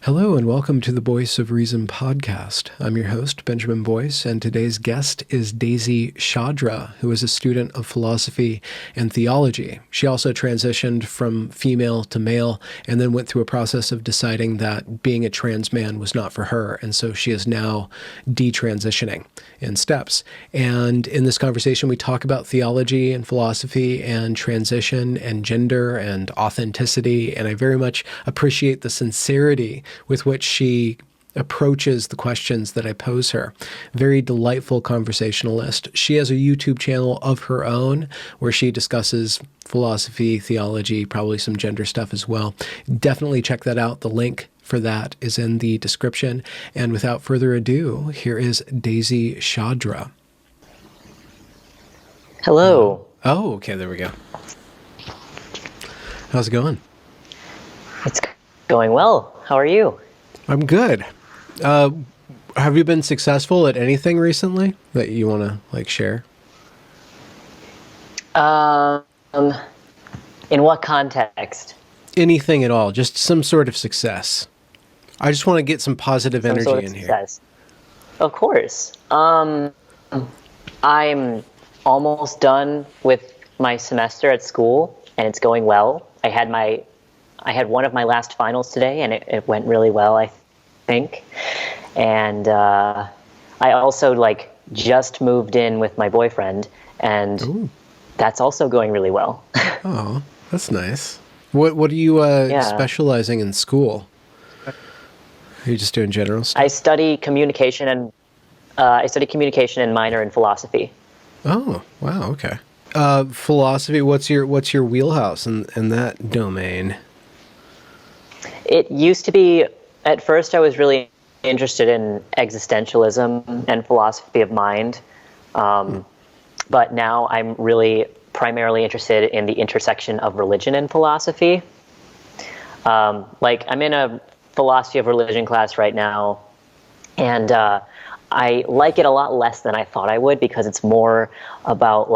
Hello and welcome to the Voice of Reason podcast. I'm your host, Benjamin Boyce, and today's guest is Daisy Chadra, who is a student of philosophy and theology. She also transitioned from female to male and then went through a process of deciding that being a trans man was not for her, and so she is now detransitioning in steps. And in this conversation, we talk about theology and philosophy and transition and gender and authenticity, and I very much appreciate the sincerity with which she approaches the questions that I pose her. Very delightful conversationalist. She has a YouTube channel of her own where she discusses philosophy, theology, probably some gender stuff as well. Definitely check that out. The link for that is in the description. And without further ado, here is Daisy Chadra. Hello. Oh, okay, there we go. How's it going? It's going well. How are you? I'm good. Have you been successful at anything recently that you want to share? In what context? Anything at all, just some sort of success. I just want to get some positive Some energy sort of in success. Of course. I'm almost done with my semester at school, and it's going well. I had one of my last finals today, and it went really well, I think. And I also just moved in with my boyfriend, and Ooh. that's also going really well. Oh, that's nice. What are you specializing in school? Are you just doing general stuff? I study communication and minor in philosophy. Oh, wow, okay. Philosophy, what's your wheelhouse in that domain? It used to be, at first I was really interested in existentialism and philosophy of mind, but now I'm really primarily interested in the intersection of religion and philosophy. I'm in a philosophy of religion class right now, and I like it a lot less than I thought I would, because it's more about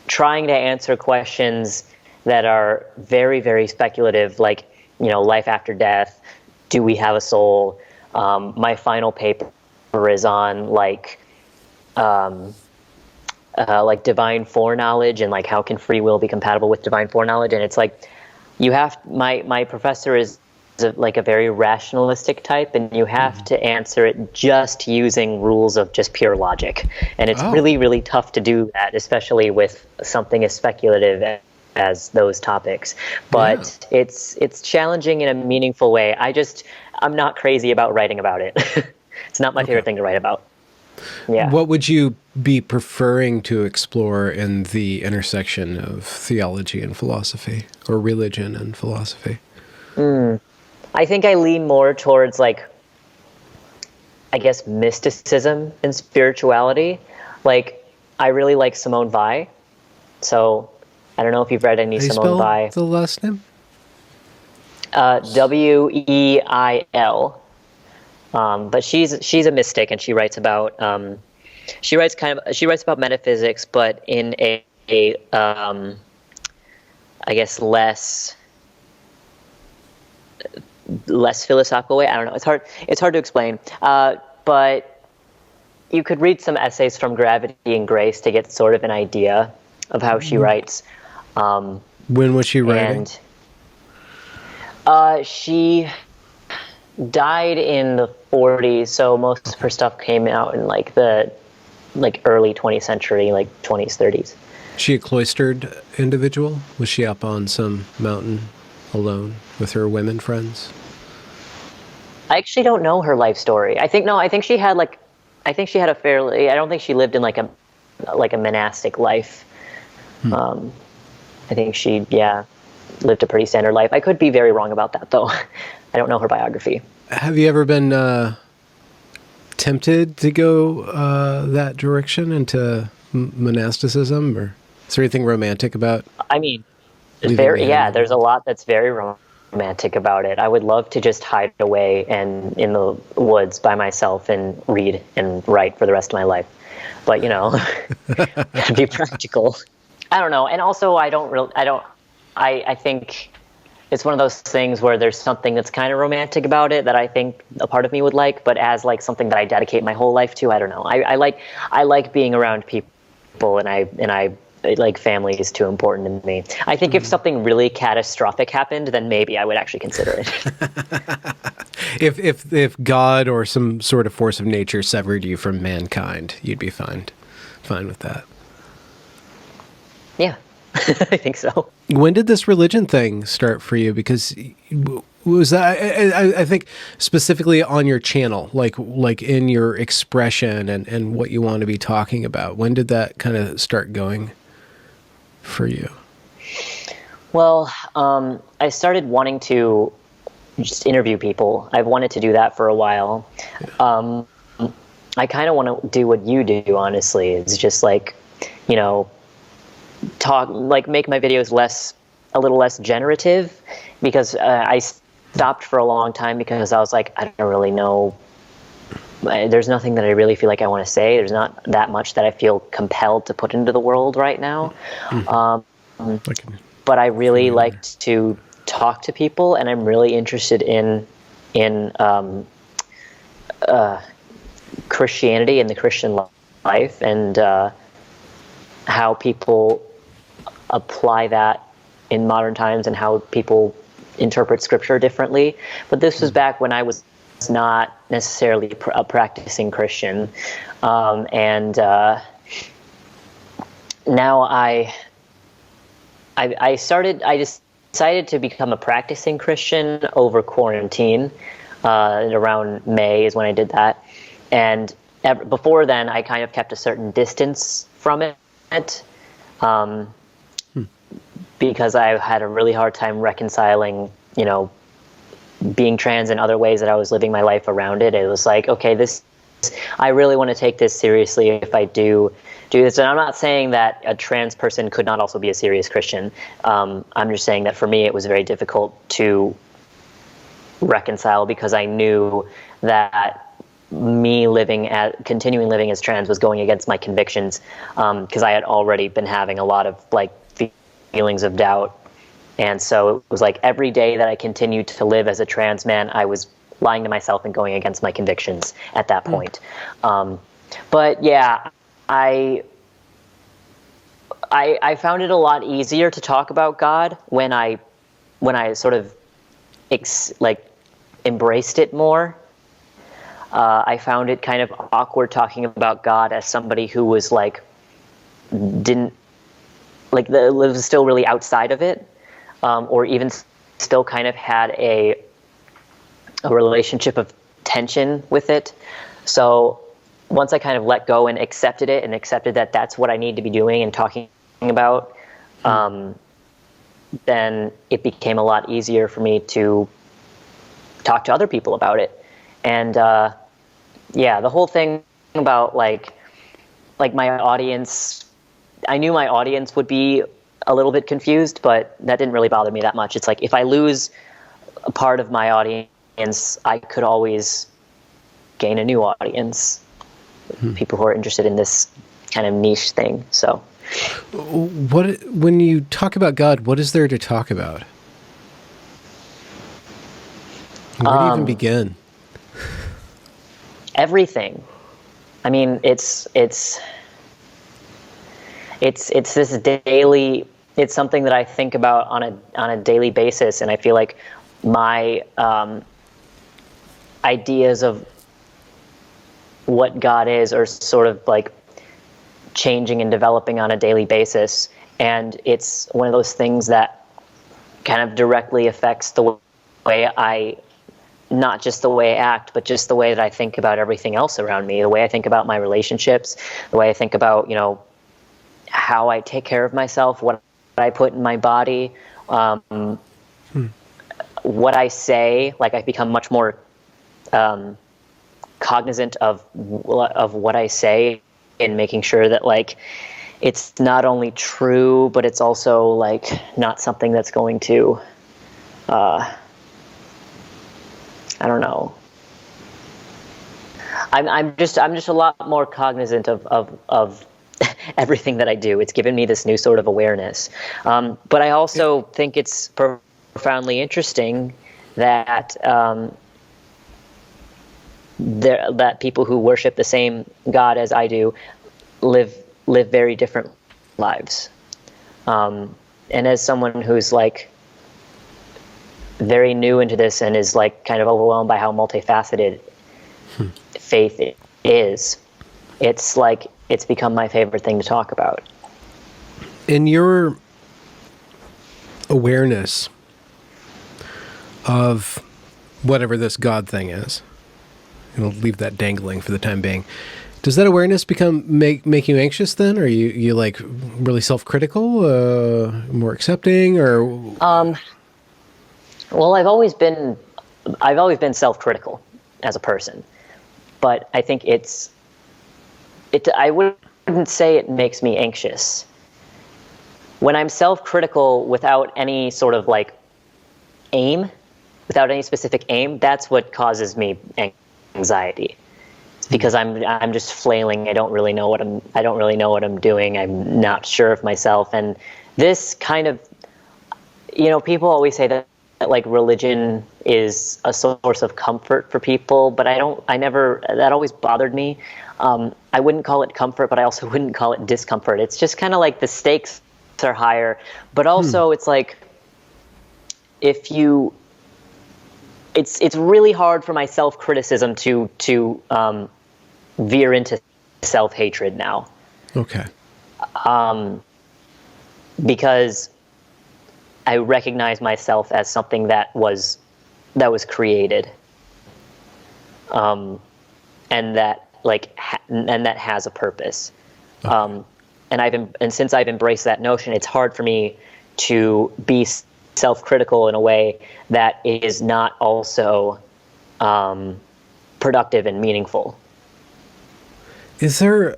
trying to answer questions that are very, very speculative, life after death. Do we have a soul? My final paper is on divine foreknowledge and how can free will be compatible with divine foreknowledge. And it's my professor is a very rationalistic type, and you have to answer it just using rules of just pure logic. And it's really, really tough to do that, especially with something as speculative as those topics. But it's challenging in a meaningful way. I'm not crazy about writing about it. It's not my favorite thing to write about. Yeah. What would you be preferring to explore in the intersection of theology and philosophy, or religion and philosophy? I think I lean more towards mysticism and spirituality. I really like Simone Weil. So I don't know if you've read any Simone Weil. The last name? Weil. But she's a mystic, and she writes about metaphysics, but in a less philosophical way. I don't know. It's hard to explain. But you could read some essays from Gravity and Grace to get sort of an idea of how she writes. When was she writing? And she died in the 40s, so most of her stuff came out in the early 20th century, 20s, 30s. She a cloistered individual? Was she up on some mountain alone with her women friends? I actually don't know her life story. I think she had a fairly, I don't think she lived in a monastic life. I think she lived a pretty standard life. I could be very wrong about that, though. I don't know her biography. Have you ever been tempted to go that direction into monasticism, or is there anything romantic about? I mean, there's a lot that's very romantic about it. I would love to just hide away and in the woods by myself and read and write for the rest of my life. But gotta be practical. I don't know. And also I think it's one of those things where there's something that's kind of romantic about it that I think a part of me would like, but as like something that I dedicate my whole life to, I don't know. I like being around people, and I like family is too important to me. I think if something really catastrophic happened, then maybe I would actually consider it. If God or some sort of force of nature severed you from mankind, you'd be fine with that. Yeah, I think so. When did this religion thing start for you? Because was that, I think specifically on your channel, like in your expression and what you want to be talking about, when did that kind of start going for you? Well, I started wanting to just interview people. I've wanted to do that for a while. Yeah. I kind of want to do what you do, honestly. It's just like, you know, talk, like make my videos a little less generative, because I stopped for a long time because I was like, I don't really know. There's nothing that I really feel like I want to say. There's not that much that I feel compelled to put into the world right now. But I really liked to talk to people, and I'm really interested in Christianity and the Christian life, and how people apply that in modern times, and how people interpret scripture differently. But this was back when I was not necessarily a practicing Christian, and now I decided to become a practicing Christian over quarantine. Around May is when I did that, and before then I kind of kept a certain distance from it, because I had a really hard time reconciling, you know, being trans and other ways that I was living my life around it. It was like, okay, I really want to take this seriously if I do this. And I'm not saying that a trans person could not also be a serious Christian. I'm just saying that for me, it was very difficult to reconcile, because I knew that me continuing living as trans was going against my convictions, because I had already been having a lot of like feelings of doubt. And so it was like every day that I continued to live as a trans man, I was lying to myself and going against my convictions at that point. But yeah, I found it a lot easier to talk about God when I sort of embraced it more. I found it kind of awkward talking about God as somebody who was was still really outside of it, or even still kind of had a relationship of tension with it. So once I kind of let go and accepted it, and accepted that that's what I need to be doing and talking about, then it became a lot easier for me to talk to other people about it. And yeah, the whole thing about like my audience, I knew my audience would be a little bit confused, but that didn't really bother me that much. It's like, if I lose a part of my audience, I could always gain a new audience, people who are interested in this kind of niche thing. So when you talk about God, what is there to talk about? Where do you even begin? Everything. I mean, it's this daily. It's something that I think about on a daily basis, and I feel like my ideas of what God is are sort of like changing and developing on a daily basis. And it's one of those things that kind of directly affects the way not just the way I act, but just the way that I think about everything else around me, the way I think about my relationships, the way I think about, you know, how I take care of myself, what I put in my body, what I say. Like, I've become much more cognizant of what I say, and making sure that like it's not only true, but it's also like not something that's going to I don't know. I'm just a lot more cognizant of everything that I do. It's given me this new sort of awareness. But I also think it's profoundly interesting that that people who worship the same God as I do live very different lives. And as someone who's like very new into this and is like kind of overwhelmed by how multifaceted faith is, it's like it's become my favorite thing to talk about. In your awareness of whatever this God thing is, and I'll leave that dangling for the time being, does that awareness make you anxious then? Are you like really self-critical, more accepting, or? Well, I've always been self-critical as a person, but I think I wouldn't say it makes me anxious. When I'm self-critical without any sort of like aim, without any specific aim, that's what causes me anxiety. It's because I'm just flailing. I don't really know what I'm doing. I'm not sure of myself. And this kind of, people always say that like religion is a source of comfort for people, but that always bothered me. I wouldn't call it comfort, but I also wouldn't call it discomfort. It's just kind of like the stakes are higher, but also it's like it's really hard for my self-criticism to veer into self-hatred now. Okay. Because I recognize myself as something that was created, and that that has a purpose. Okay. And since I've embraced that notion, it's hard for me to be self-critical in a way that is not also productive and meaningful. Is there,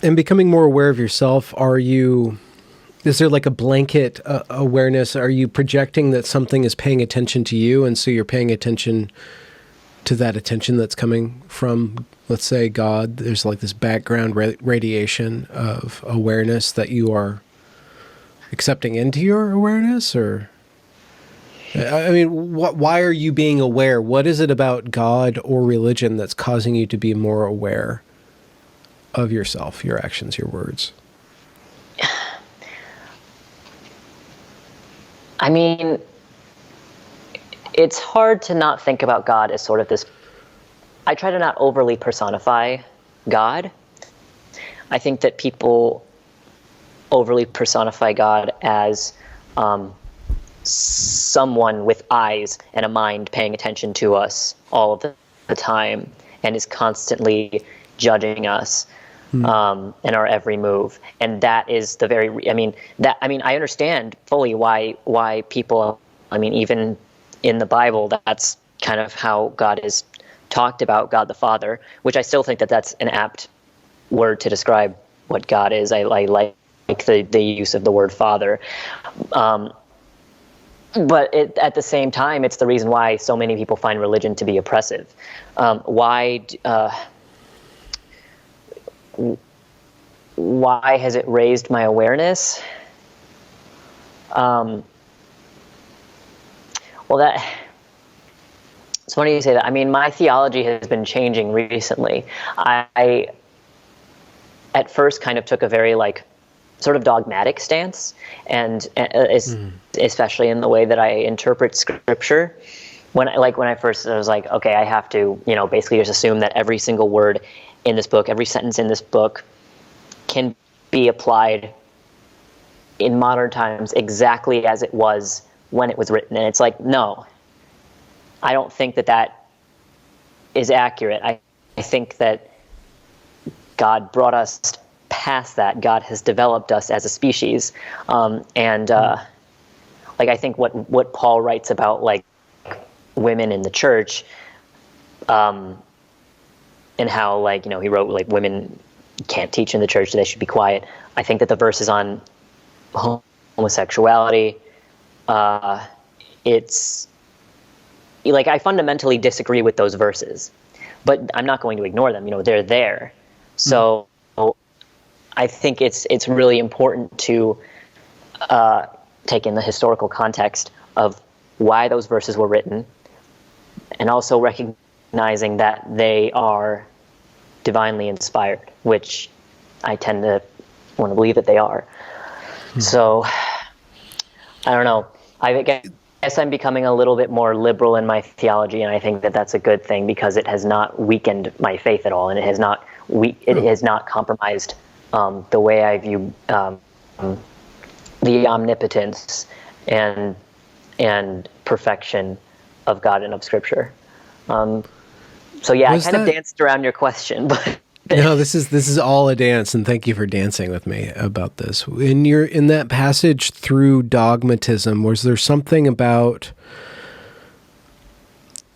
in becoming more aware of yourself, is there like a blanket awareness? Are you projecting that something is paying attention to you, and so you're paying attention to that attention that's coming from, let's say, God? There's like this background radiation of awareness that you are accepting into your awareness, or? I mean, why are you being aware? What is it about God or religion that's causing you to be more aware of yourself, your actions, your words? I mean, it's hard to not think about God as sort of this. I try to not overly personify God. I think that people overly personify God as someone with eyes and a mind paying attention to us all of the time and is constantly judging us in our every move. And that is I understand fully why people, even in the Bible, that's kind of how God is talked about, God the Father, which I still think that that's an apt word to describe what God is. I like the use of the word Father. But at the same time, it's the reason why so many people find religion to be oppressive. Why has it raised my awareness? Well, it's funny you say that. I mean, my theology has been changing recently. I at first kind of took a very sort of dogmatic stance, and especially in the way that I interpret scripture. When I first, I was like, okay, I have to, basically just assume that every single word in this book, every sentence in this book can be applied in modern times exactly as it was when it was written. And it's like, no, I don't think that is accurate. I think that God brought us past that. God has developed us as a species. I think what Paul writes about women in the church, and how he wrote women can't teach in the church, they should be quiet. I think that the verses on homosexuality, it's I fundamentally disagree with those verses, but I'm not going to ignore them. They're there. So I think it's really important to take in the historical context of why those verses were written, and also recognizing that they are divinely inspired, which I tend to want to believe that they are. So, I don't know. I guess I'm becoming a little bit more liberal in my theology, and I think that that's a good thing because it has not weakened my faith at all, and it has not compromised the way I view the omnipotence and perfection of God and of Scripture. So yeah, I kind of danced around your question, but no, this is all a dance, and thank you for dancing with me about this. In that passage through dogmatism, was there something about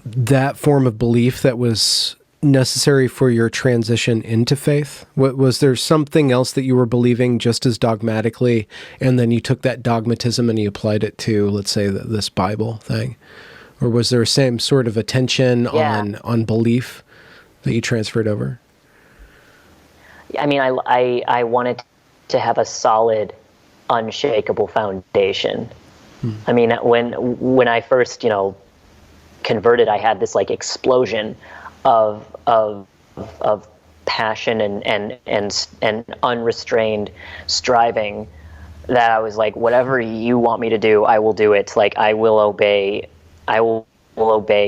that form of belief that was necessary for your transition into faith? Was there something else that you were believing just as dogmatically, and then you took that dogmatism and you applied it to, let's say, this Bible thing? Or was there same sort of attention on belief that you transferred over? I mean, I wanted to have a solid, unshakable foundation. I mean, when I first, converted, I had this like explosion of passion and unrestrained striving that I was like, whatever you want me to do, I will do it. Like, I will obey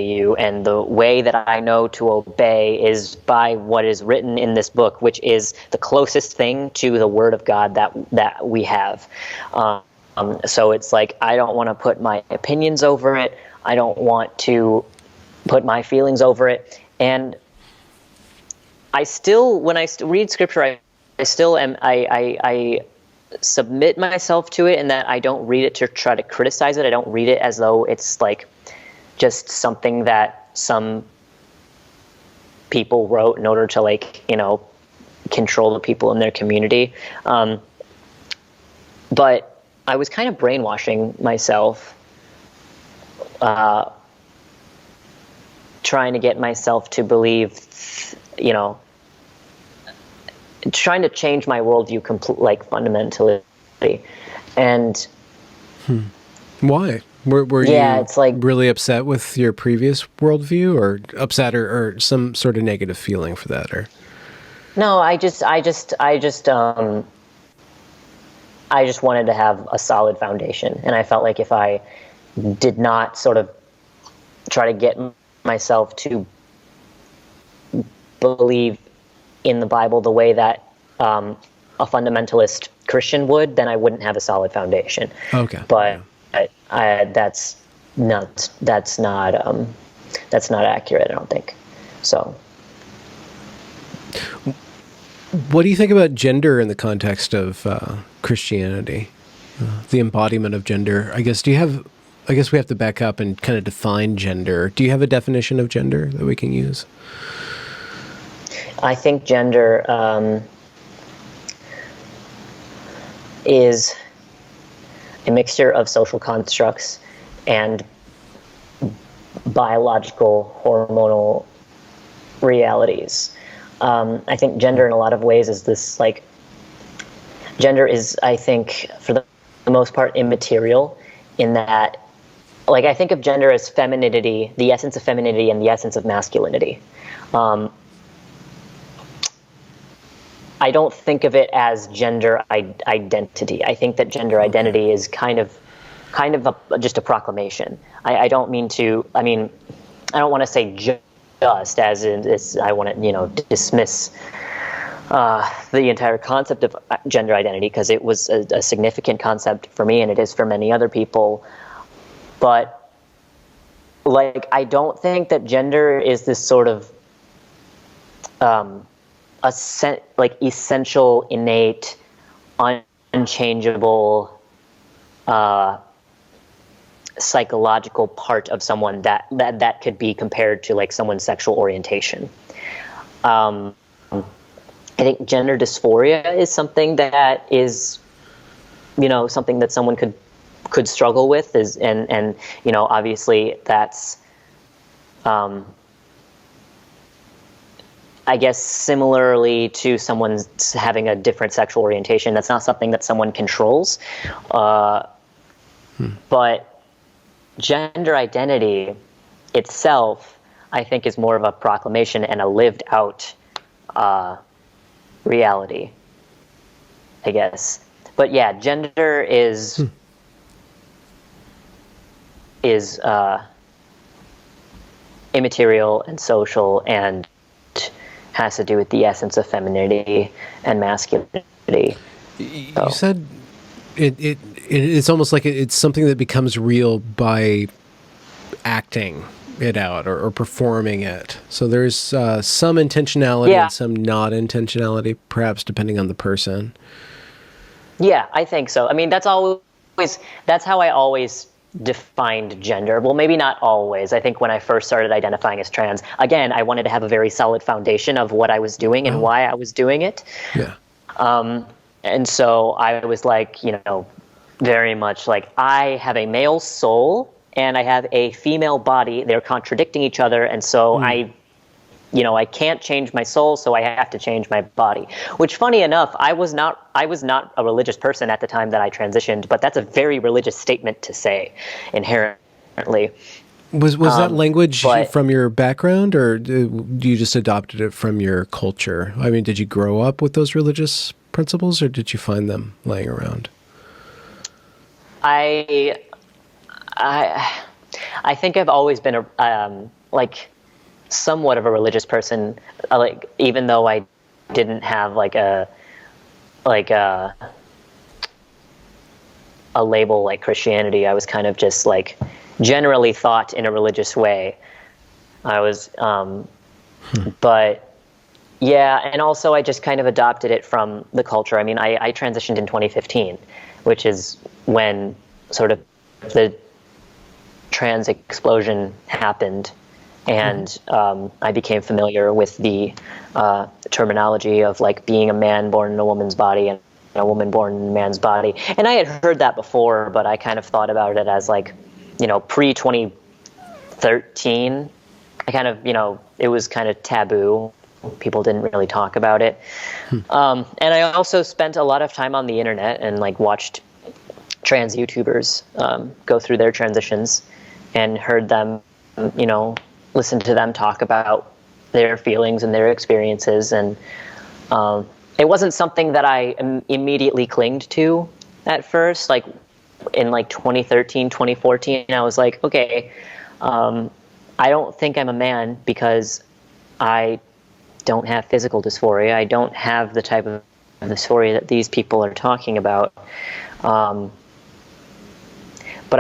you, and the way that I know to obey is by what is written in this book, which is the closest thing to the Word of God that we have. So it's like, I don't want to put my opinions over it. I don't want to put my feelings over it. And I still, when I read Scripture, I still am. I submit myself to it, in that I don't read it to try to criticize it. I don't read it as though it's like just something that some people wrote in order to, like, control the people in their community. But I was kind of brainwashing myself, trying to get myself to believe, trying to change my worldview fundamentally. And why? Were you it's like, really upset with your previous worldview, or upset or some sort of negative feeling for that? Or no, I just wanted to have a solid foundation, and I felt like if I did not sort of try to get myself to believe in the Bible the way that a fundamentalist Christian would, then I wouldn't have a solid foundation. Okay, but that's not accurate, I don't think. So, what do you think about gender in the context of Christianity? The embodiment of gender. I guess we have to back up and kind of define gender. Do you have a definition of gender that we can use? I think gender is a mixture of social constructs and biological hormonal realities. I think gender in a lot of ways is this, like, gender is, I think, for the most part, immaterial, in that, like, I think of gender as femininity, the essence of femininity and the essence of masculinity. I don't think of it as gender identity. I think that gender identity is kind of just a proclamation. I don't mean to. I mean, I don't want to say just as in this. I want to dismiss the entire concept of gender identity, because it was a significant concept for me, and it is for many other people. But, like, I don't think that gender is this sort of essential, innate, unchangeable psychological part of someone that could be compared to, like, someone's sexual orientation. I think gender dysphoria is something that is, something that someone could struggle with, and obviously that's, I guess, similarly to someone's having a different sexual orientation, that's not something that someone controls. But gender identity itself, I think, is more of a proclamation and a lived out reality, I guess. But yeah, gender is immaterial and social and has to do with the essence of femininity and masculinity. You said it's almost like it's something that becomes real by acting it out or performing it. So there's some intentionality and some not intentionality, perhaps depending on the person. Yeah, I think so. I mean, that's how I always defined gender. Well, maybe not always. I think when I first started identifying as trans, again, I wanted to have a very solid foundation of what I was doing and why I was doing it. Yeah. And so I was like, very much like, I have a male soul and I have a female body. They're contradicting each other. And so I can't change my soul, so I have to change my body. Which, funny enough, I was not a religious person at the time that I transitioned, but that's a very religious statement to say, inherently. Was that language from your background, or you just adopted it from your culture? I mean, did you grow up with those religious principles, or did you find them laying around? I think I've always been somewhat of a religious person, even though I didn't have a label like Christianity. I was kind of just generally thought in a religious way. I was, but yeah, and also I just kind of adopted it from the culture. I mean, I transitioned in 2015, which is when sort of the trans explosion happened. And I became familiar with the terminology of being a man born in a woman's body and a woman born in a man's body. And I had heard that before, but I kind of thought about it as pre-2013. I kind of, it was kind of taboo. People didn't really talk about it. And I also spent a lot of time on the internet and watched trans YouTubers go through their transitions and heard them, listen to them talk about their feelings and their experiences. And it wasn't something that I immediately clinged to at first. In 2013, 2014, I was like, okay, I don't think I'm a man because I don't have physical dysphoria. I don't have the type of dysphoria that these people are talking about. But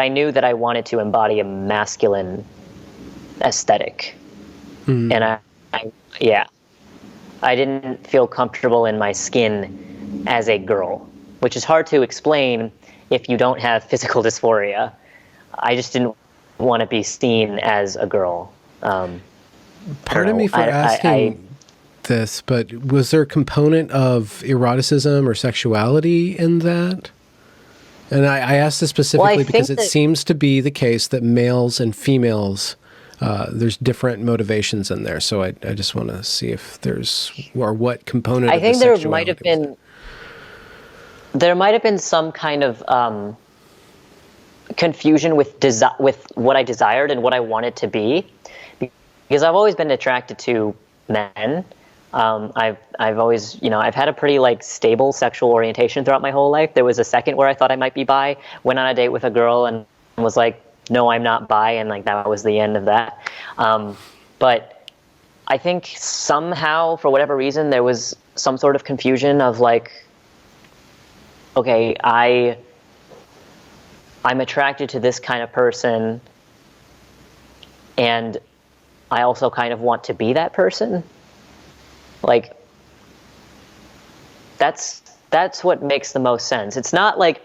I knew that I wanted to embody a masculine aesthetic. And I didn't feel comfortable in my skin as a girl, which is hard to explain if you don't have physical dysphoria. I just didn't want to be seen as a girl. Pardon me for asking this, but was there a component of eroticism or sexuality in that? And I ask this specifically because it seems to be the case that males and females, there's different motivations in there. So I just want to see if there's, or what component of the sexuality. I think there might have been some kind of confusion with what I desired and what I wanted to be, because I've always been attracted to men. I've always, I've had a pretty stable sexual orientation throughout my whole life. There was a second where I thought I might be bi, went on a date with a girl and was like, no, I'm not bi. And that was the end of that. But I think somehow, for whatever reason, there was some sort of confusion of okay, I'm attracted to this kind of person, and I also kind of want to be that person. That's what makes the most sense. It's not like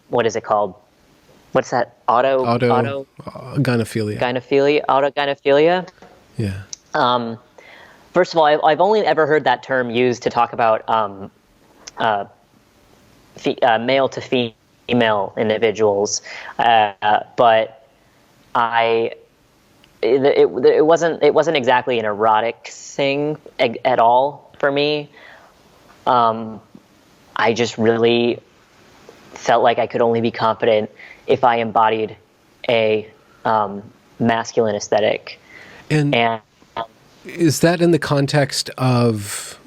what is it called? What's that? Autogynephilia. Autogynephilia. Yeah. First of all, I've only ever heard that term used to talk about male to female individuals, but it wasn't exactly an erotic thing at all for me. I just really felt like I could only be confident if I embodied a masculine aesthetic. And is that in the context of,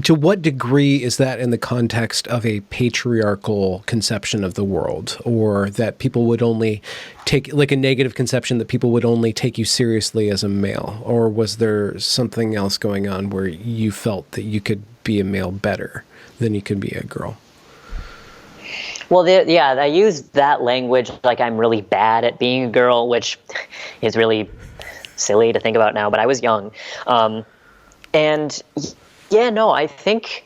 to what degree is that in the context of a patriarchal conception of the world, or that people would only take, like a negative conception that people would only take you seriously as a male? Or was there something else going on where you felt that you could be a male better than you could be a girl? Well, yeah, I use that language like I'm really bad at being a girl, which is really silly to think about now, but I was young. And yeah, no, I think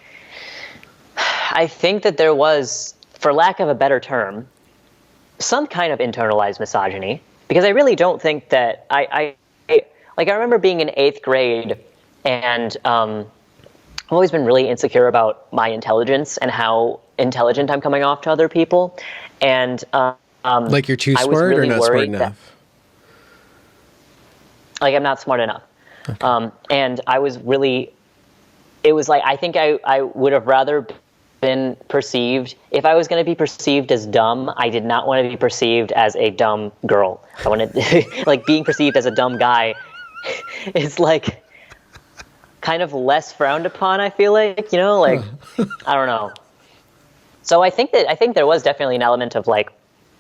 that there was, for lack of a better term, some kind of internalized misogyny, because I really don't think that I remember being in 8th grade, and I've always been really insecure about my intelligence and how intelligent I'm coming off to other people. And like you're too I was smart really or not smart enough? Like I'm not smart enough. Okay. And I was really, it was like, I think I would have rather been perceived, if I was going to be perceived as dumb, I did not want to be perceived as a dumb girl. I wanted, like, being perceived as a dumb guy is like kind of less frowned upon, I feel like, you know, like, I don't know. So I think there was definitely an element of like,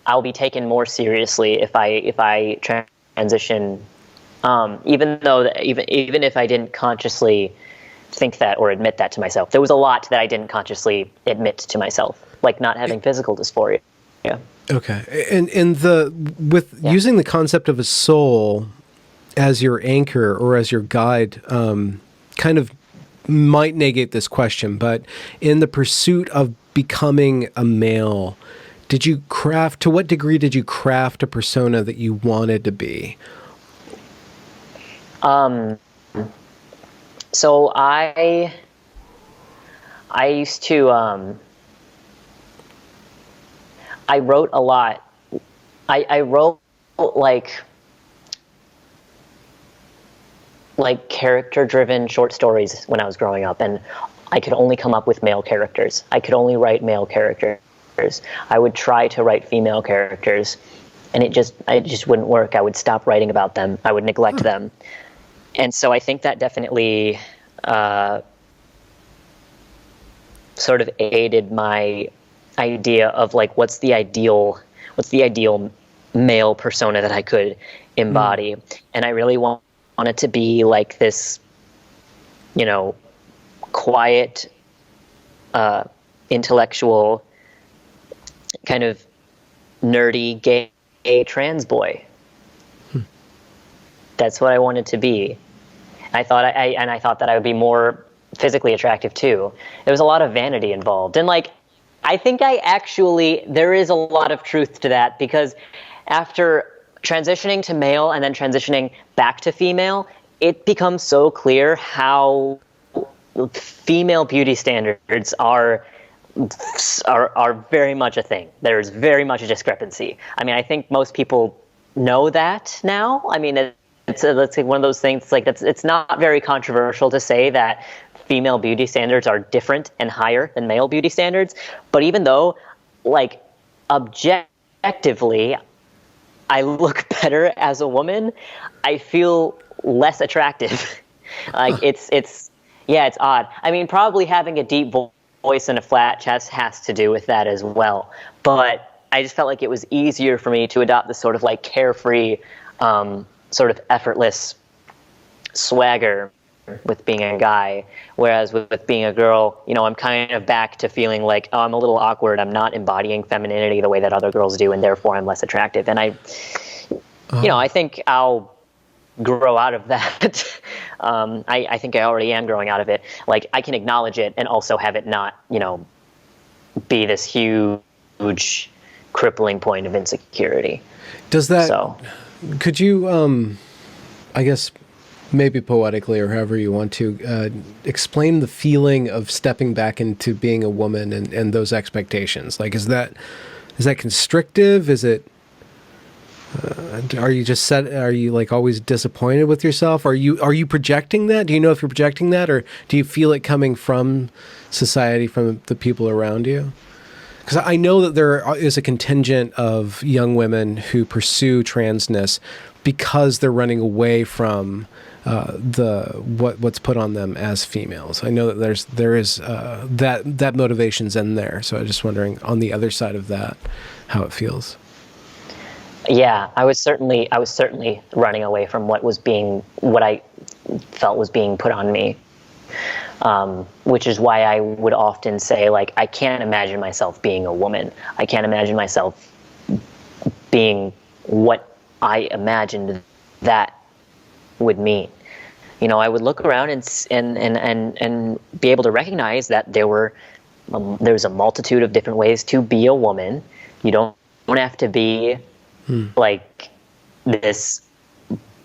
I'll be taken more seriously if I transition, even if I didn't consciously think that or admit that to myself. There was a lot that I didn't consciously admit to myself, like not having physical dysphoria. Yeah. Okay. And using the concept of a soul as your anchor or as your guide, kind of might negate this question, but in the pursuit of becoming a male, to what degree did you craft a persona that you wanted to be? So I used to, I wrote a lot. I wrote like character-driven short stories when I was growing up, and I could only come up with male characters. I could only write male characters. I would try to write female characters, and it just wouldn't work. I would stop writing about them. I would neglect them. And so I think that definitely sort of aided my idea of like what's the ideal male persona that I could embody. And I really wanted to be like this, you know, quiet, intellectual, kind of nerdy, gay trans boy. That's what I wanted to be. I thought that I would be more physically attractive too. There was a lot of vanity involved, and like, I think there is a lot of truth to that, because after transitioning to male and then transitioning back to female, it becomes so clear how female beauty standards are very much a thing. There's very much a discrepancy. I mean, I think most people know that now. I mean, it's like one of those things. Like it's not very controversial to say that female beauty standards are different and higher than male beauty standards. But even though, like, objectively, I look better as a woman, I feel less attractive. Like it's odd. I mean, probably having a deep voice and a flat chest has to do with that as well. But I just felt like it was easier for me to adopt this sort of like carefree, sort of effortless swagger with being a guy, whereas with being a girl, you know, I'm kind of back to feeling like, oh, I'm a little awkward. I'm not embodying femininity the way that other girls do, and therefore I'm less attractive. And I think I'll grow out of that. I think I already am growing out of it. Like, I can acknowledge it and also have it not, you know, be this huge crippling point of insecurity. Does that, could you, I guess, maybe poetically or however you want to, explain the feeling of stepping back into being a woman and those expectations? Like, is that constrictive? Is it, are you like always disappointed with yourself? Are you projecting that? Do you know if you're projecting that, or do you feel it coming from society, from the people around you? Because I know that there is a contingent of young women who pursue transness because they're running away from what's put on them as females. I know that there is that motivation's in there. So I'm just wondering on the other side of that, how it feels. Yeah, I was certainly running away from what I felt was being put on me. Which is why I would often say, like, I can't imagine myself being a woman. I can't imagine myself being what I imagined that would mean. You know, I would look around and be able to recognize that there's a multitude of different ways to be a woman. You don't have to be like this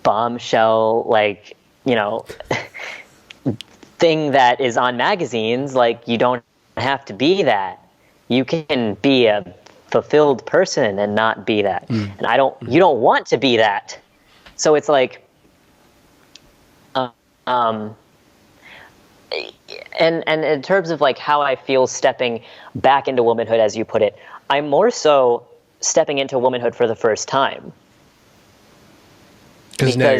bombshell, like, you know, thing that is on magazines. Like, you don't have to be that. You can be a fulfilled person and not be that. And you don't want to be that. So it's like, and in terms of like how I feel stepping back into womanhood, as you put it, I'm more so stepping into womanhood for the first time. Because now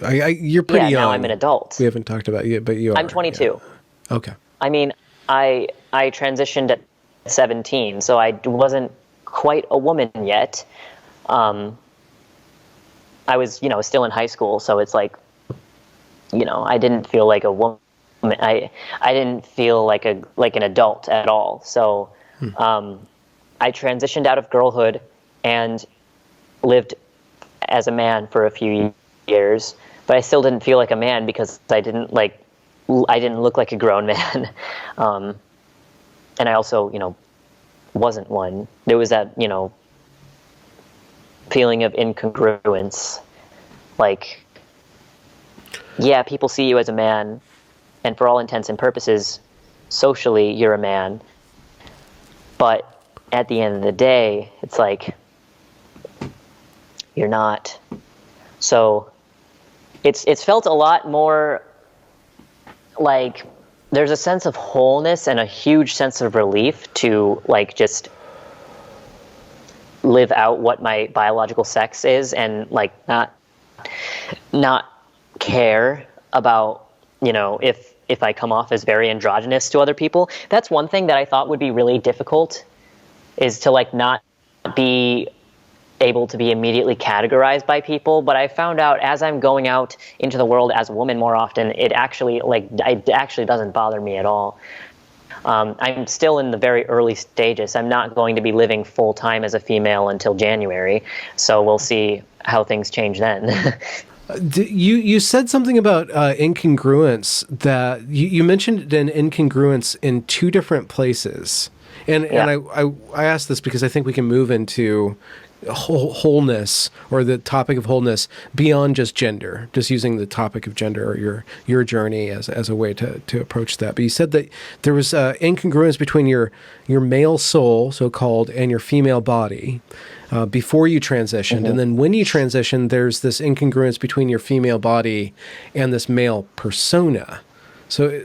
you're pretty young. Now I'm an adult. We haven't talked about you, but you are. I'm 22. Yeah. Okay. I mean, I transitioned at 17, so I wasn't quite a woman yet. I was, still in high school, so it's like, I didn't feel like a woman. I didn't feel like an adult at all. So I transitioned out of girlhood and lived as a man for a few years, but I still didn't feel like a man because I didn't look like a grown man. And I also, wasn't one. There was that, feeling of incongruence. Like, yeah, people see you as a man, and for all intents and purposes, socially, you're a man. But at the end of the day, it's like, you're not. So it's felt a lot more like there's a sense of wholeness and a huge sense of relief to like just live out what my biological sex is and like not care about, if I come off as very androgynous to other people. That's one thing that I thought would be really difficult, is to like not be able to be immediately categorized by people. But I found out as I'm going out into the world as a woman more often, it actually doesn't bother me at all. I'm still in the very early stages. I'm not going to be living full time as a female until January, so we'll see how things change then. You said something about incongruence, that you mentioned an incongruence in two different places, and I asked this because I think we can move into wholeness, or the topic of wholeness, beyond just gender, just using the topic of gender or your journey as a way to approach that. But you said that there was incongruence between your male soul, so-called, and your female body before you transitioned. And then when you transitioned, there's this incongruence between your female body and this male persona. So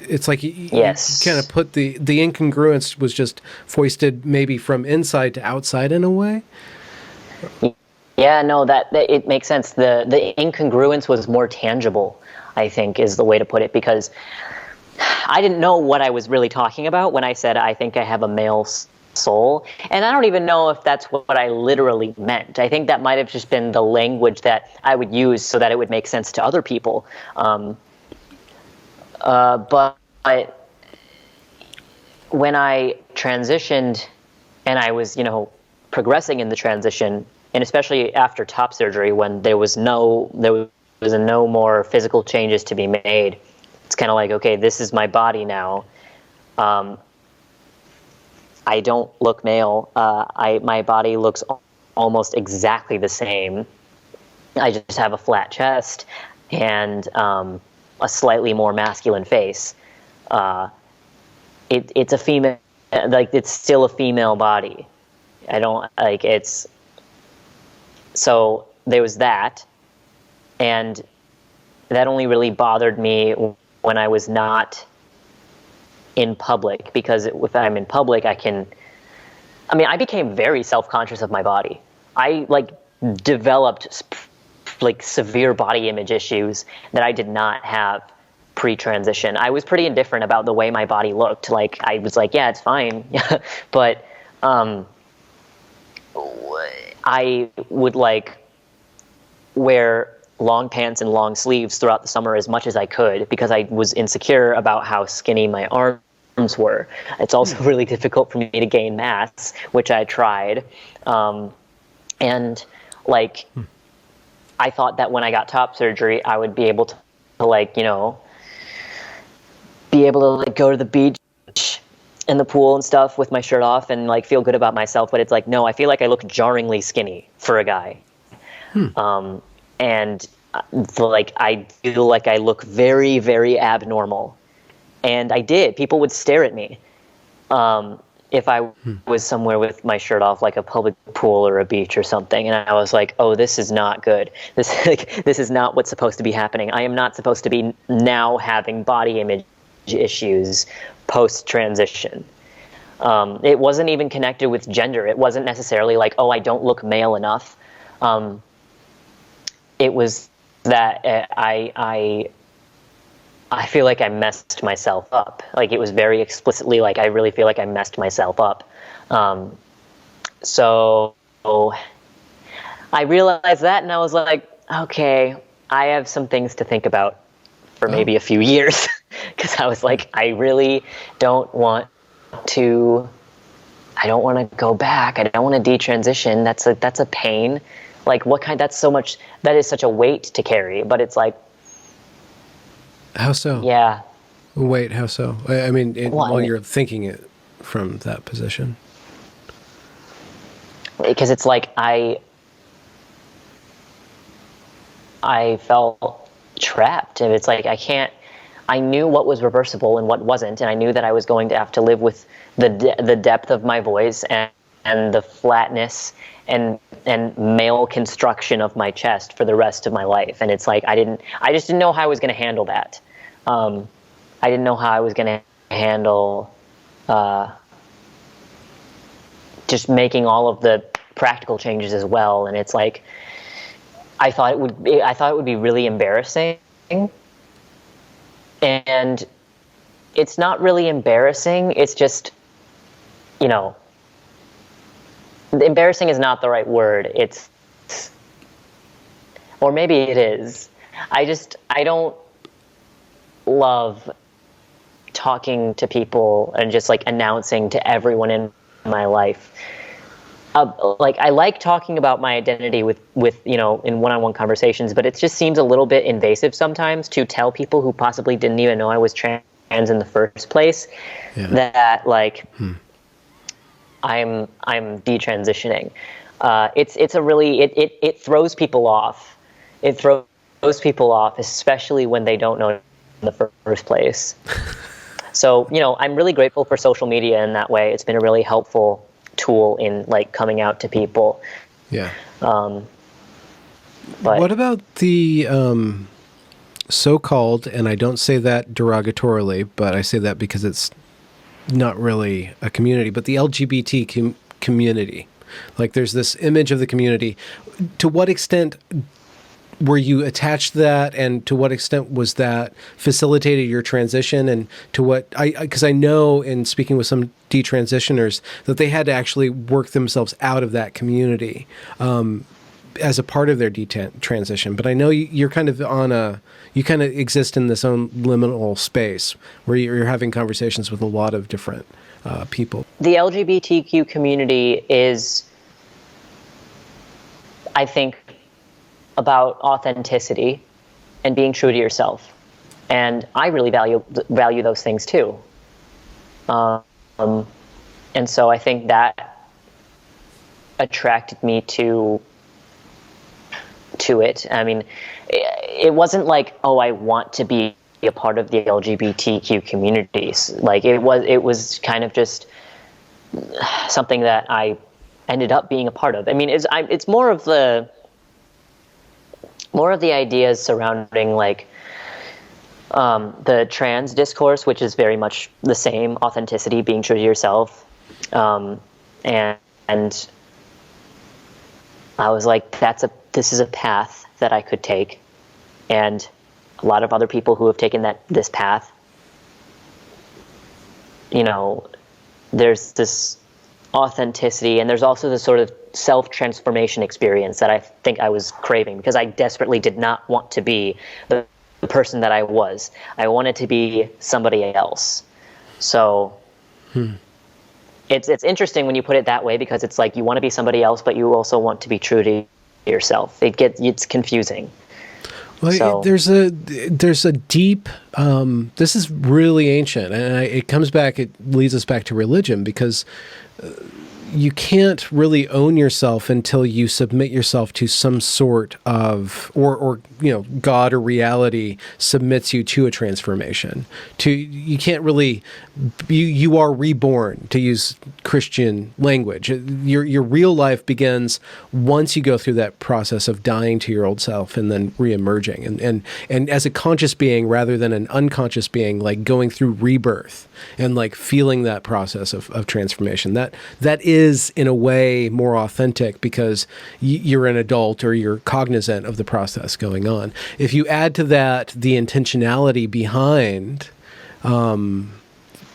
it's like you kind of put the incongruence was just foisted maybe from inside to outside in a way. Yeah, no, that it makes sense. The incongruence was more tangible, I think, is the way to put it, because I didn't know what I was really talking about when I said I think I have a male soul, and I don't even know if that's what I literally meant. I think that might have just been the language that I would use so that it would make sense to other people. But when I transitioned and I was, progressing in the transition, and especially after top surgery, when there was no more physical changes to be made, it's kind of like, okay, this is my body now. I don't look male. My body looks almost exactly the same. I just have a flat chest and a slightly more masculine face. It's a female, like, it's still a female body. I don't like it's. So there was that, and that only really bothered me when I was not in public, because if I'm in public, I became very self-conscious of my body. I like developed like severe body image issues that I did not have pre-transition. I was pretty indifferent about the way my body looked. Like I was like, yeah, it's fine. But I would like wear long pants and long sleeves throughout the summer as much as I could, because I was insecure about how skinny my arms were. It's also really difficult for me to gain mass, which I tried. And like, I thought that when I got top surgery, I would be able to like, be able to like go to the beach and the pool and stuff with my shirt off and like feel good about myself. But it's like, no, I feel like I look jarringly skinny for a guy. And like, I feel like I look very, very abnormal. And I did. People would stare at me if I was somewhere with my shirt off, like a public pool or a beach or something. And I was like, oh, this is not good. This is not what's supposed to be happening. I am not supposed to be now having body image issues post-transition. It wasn't even connected with gender. It wasn't necessarily like, oh, I don't look male enough. It was that I feel like I messed myself up. Like, it was very explicitly like, I really feel like I messed myself up. So I realized that, and I was like, okay, I have some things to think about for maybe a few years. Because I was like, I really don't want to go back. I don't want to detransition. That's a pain. Like, that is such a weight to carry. But it's like, how so? Yeah. Wait, how so? I mean, while you're thinking it from that position. Because it's like I felt trapped, and it's like I knew what was reversible and what wasn't, and I knew that I was going to have to live with the depth of my voice and the flatness and male construction of my chest for the rest of my life. And it's like I just didn't know how I was going to handle that. I didn't know how I was going to handle just making all of the practical changes as well. And it's like I thought it would be really embarrassing. And it's not really embarrassing. It's just, embarrassing is not the right word. Or maybe it is. I don't love talking to people and just like announcing to everyone in my life. Like, I like talking about my identity with in one-on-one conversations, but it just seems a little bit invasive sometimes to tell people who possibly didn't even know I was trans in the first place that like I'm detransitioning. It throws people off. It throws people off, especially when they don't know in the first place. So, I'm really grateful for social media in that way. It's been a really helpful tool in like coming out to people. Yeah. But what about the so-called, and I don't say that derogatorily, but I say that because it's not really a community, but the LGBT community? Like, there's this image of the community. To what extent were you attached to that, and to what extent was that facilitated your transition? And to what because I know in speaking with some detransitioners that they had to actually work themselves out of that community as a part of their transition. But I know you're kind of you kind of exist in this own liminal space where you're having conversations with a lot of different people. The LGBTQ community is, I think, about authenticity and being true to yourself. And I really value those things too. And so I think that attracted me to it. I mean, it wasn't like, oh, I want to be a part of the LGBTQ communities. Like, it was kind of just something that I ended up being a part of. I mean, it's more of the ideas surrounding like The trans discourse, which is very much the same, authenticity, being true to yourself. And I was like, this is a path that I could take. And a lot of other people who have taken this path, there's this authenticity, and there's also this sort of self-transformation experience that I think I was craving, because I desperately did not want to be the person that I was. I wanted to be somebody else. So it's interesting when you put it that way, because it's like you want to be somebody else, but you also want to be true to yourself. It's confusing. Well, So there's a deep. This is really ancient, and it leads us back to religion, because you can't really own yourself until you submit yourself to some sort of, or God or reality submits you to a transformation. You can't really, you are reborn, to use Christian language. Your real life begins once you go through that process of dying to your old self and then reemerging, and as a conscious being rather than an unconscious being, like going through rebirth and like feeling that process of transformation. That is in a way more authentic, because you're an adult, or you're cognizant of the process going on. If you add to that the intentionality behind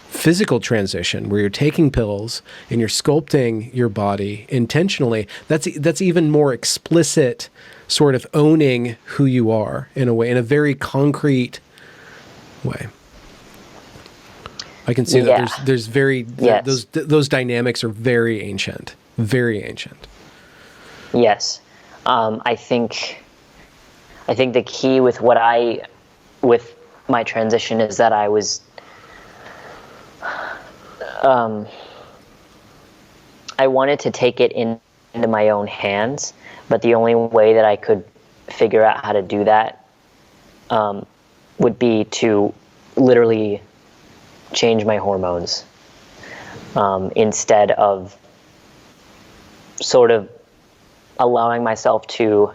physical transition, where you're taking pills and you're sculpting your body intentionally, that's even more explicit, sort of owning who you are in a way, in a very concrete way. I can see that there's very, yes. those dynamics are very ancient, very ancient. Yes. I think the key with my transition is that I was, I wanted to take it into my own hands, but the only way that I could figure out how to do that would be to literally change my hormones, instead of sort of allowing myself to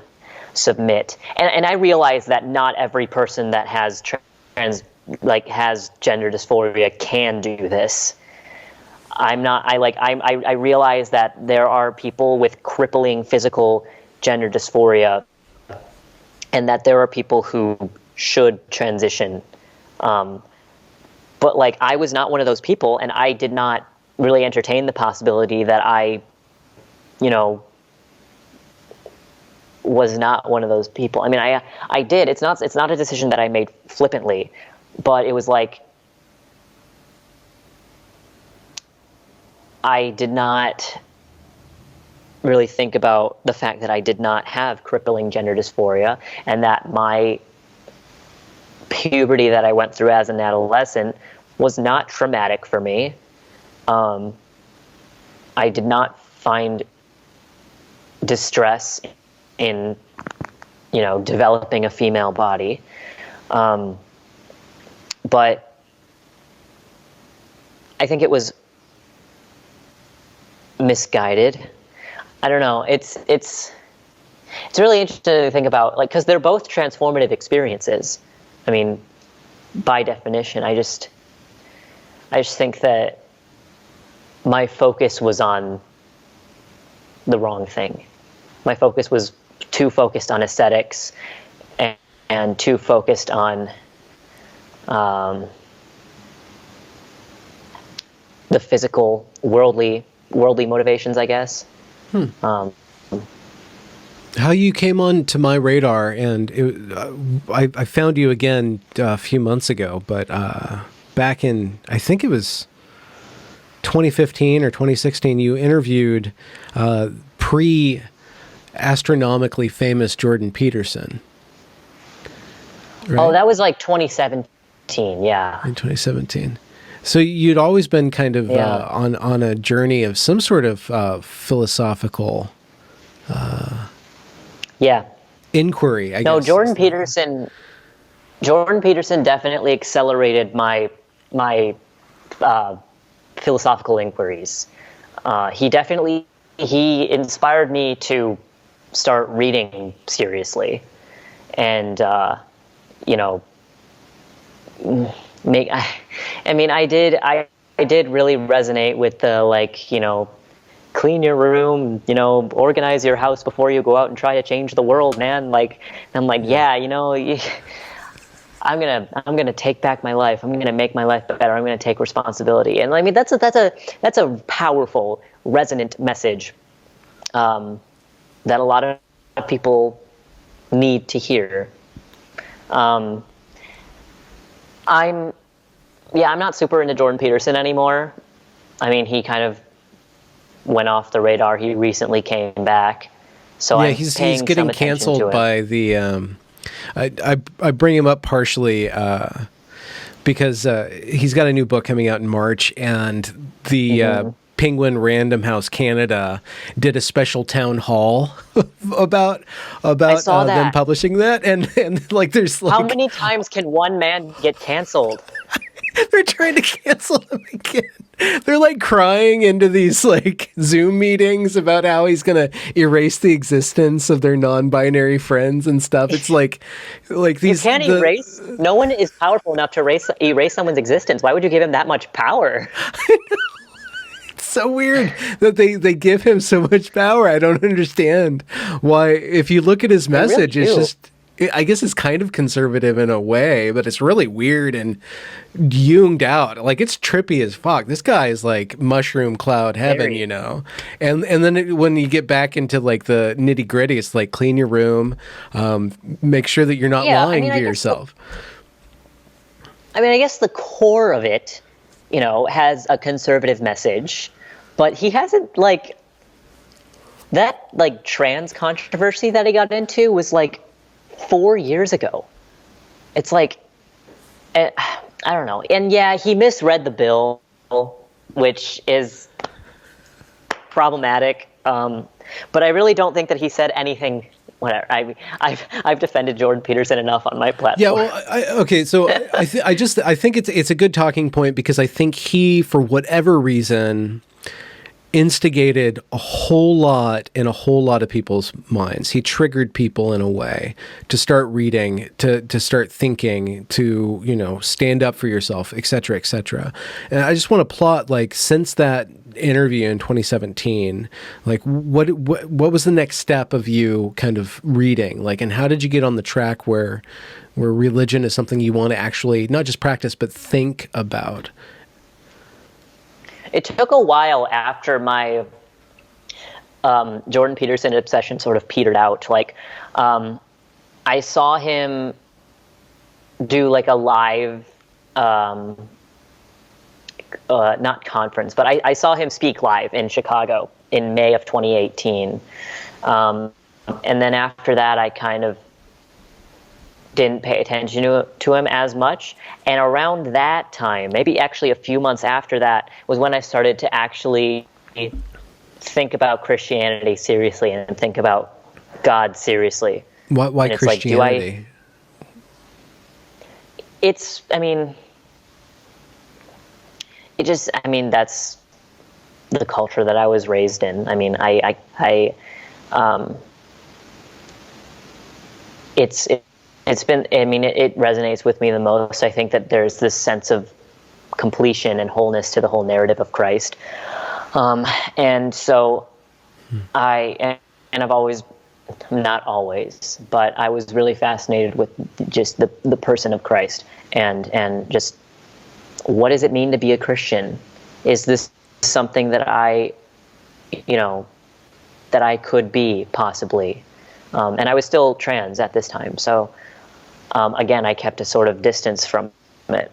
submit. And I realize that not every person that has has gender dysphoria can do this. I realize that there are people with crippling physical gender dysphoria, and that there are people who should transition. But like, I was not one of those people, and I did not really entertain the possibility that I, was not one of those people. I mean, I did. It's not a decision that I made flippantly, but it was like, I did not really think about the fact that I did not have crippling gender dysphoria, and that my puberty that I went through as an adolescent was not traumatic for me. I did not find distress in, developing a female body. But I think it was misguided. I don't know. It's really interesting to think about, like, because they're both transformative experiences. I mean, by definition, I just think that my focus was on the wrong thing. My focus was too focused on aesthetics and too focused on the physical, worldly motivations, I guess. How you came on to my radar, and I found you again a few months ago, but back in, I think it was 2015 or 2016, you interviewed pre-astronomically famous Jordan Peterson. Right? Oh, that was like 2017, yeah. In 2017. So you'd always been kind of on a journey of some sort of philosophical inquiry, I guess. No, Jordan Peterson definitely accelerated my philosophical inquiries. He inspired me to start reading seriously, and make. I mean, I did really resonate with the, like, clean your room, organize your house before you go out and try to change the world, man. Like, I'm like, yeah, I'm gonna take back my life. I'm gonna make my life better. I'm gonna take responsibility. And I mean, that's a powerful, resonant message that a lot of people need to hear. I'm not super into Jordan Peterson anymore. I mean, he kind of went off the radar. He recently came back, so Yeah, I'm he's paying getting some attention canceled to him. by the. I bring him up partially because he's got a new book coming out in March, and the Penguin Random House Canada did a special town hall about saw them that. publishing that, and like there's like How many times can one man get canceled? they're trying to cancel him again. They're like crying into these like Zoom meetings about how he's gonna erase the existence of their non-binary friends and stuff. It's like these. You can't erase. No one is powerful enough to erase someone's existence. Why would you give him that much power? It's so weird that they give him so much power. I don't understand why. If you look at his message, really it's do. just. I guess it's kind of conservative in a way, but it's really weird and Junged out. Like, it's trippy as fuck. This guy is like mushroom cloud heaven, Very. And then when you get back into like the nitty gritty, it's like clean your room, make sure that you're not lying to yourself. I guess the core of it, has a conservative message, but he hasn't, like, that, like, trans controversy that he got into was like 4 years ago. It's like, I don't know. And yeah, he misread the bill, which is problematic. But I really don't think that he said anything. Whatever. I've defended Jordan Peterson enough on my platform. Yeah. Well, okay. So I think it's a good talking point because I think he, for whatever reason, instigated a whole lot in a whole lot of people's minds. He triggered people in a way to start reading, to start thinking, to, stand up for yourself, et cetera, et cetera. And I just want to plot, like, since that interview in 2017, like what was the next step of you kind of reading, like, and how did you get on the track where religion is something you want to actually not just practice, but think about? It took a while after my Jordan Peterson obsession sort of petered out. Like, I saw him do like a live, not conference, but I saw him speak live in Chicago in May of 2018. And then after that, I kind of didn't pay attention to him as much. And around that time, maybe actually a few months after that, was when I started to actually think about Christianity seriously and think about God seriously. Why it's Christianity? That's the culture that I was raised in. It resonates with me the most. I think that there's this sense of completion and wholeness to the whole narrative of Christ. And so I've always, not always, but I was really fascinated with just the person of Christ and just what does it mean to be a Christian? Is this something that I could be possibly? And I was still trans at this time. So, again, I kept a sort of distance from it.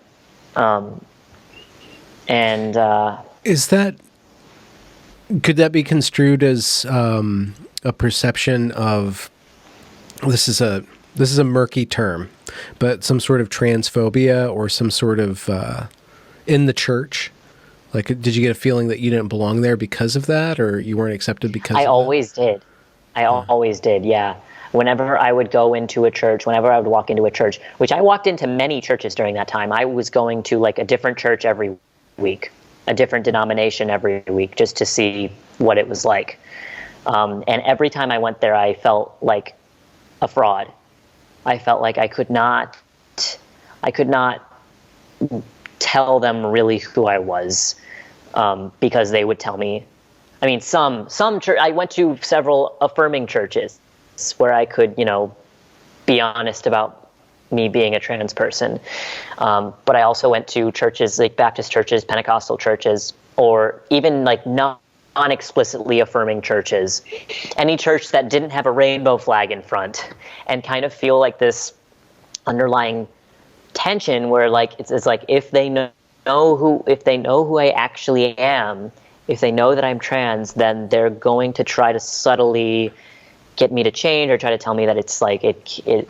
Could that be construed as a perception of, this is a murky term, but some sort of transphobia or some sort of in the church? Like, did you get a feeling that you didn't belong there because of that, or you weren't accepted because of that? I always did. Always did, yeah. Whenever I would go into a church, whenever I would walk into a church, which I walked into many churches during that time, I was going to like a different church every week, a different denomination every week, just to see what it was like. And every time I went there, I felt like a fraud. I felt like I could not tell them really who I was, because they would tell me. I mean, some church. I went to several affirming churches where I could, be honest about me being a trans person. But I also went to churches like Baptist churches, Pentecostal churches, or even like non-explicitly affirming churches. Any church that didn't have a rainbow flag in front, and kind of feel like this underlying tension where like it's like if they know who I actually am, if they know that I'm trans, then they're going to try to subtly get me to change or try to tell me that it's like it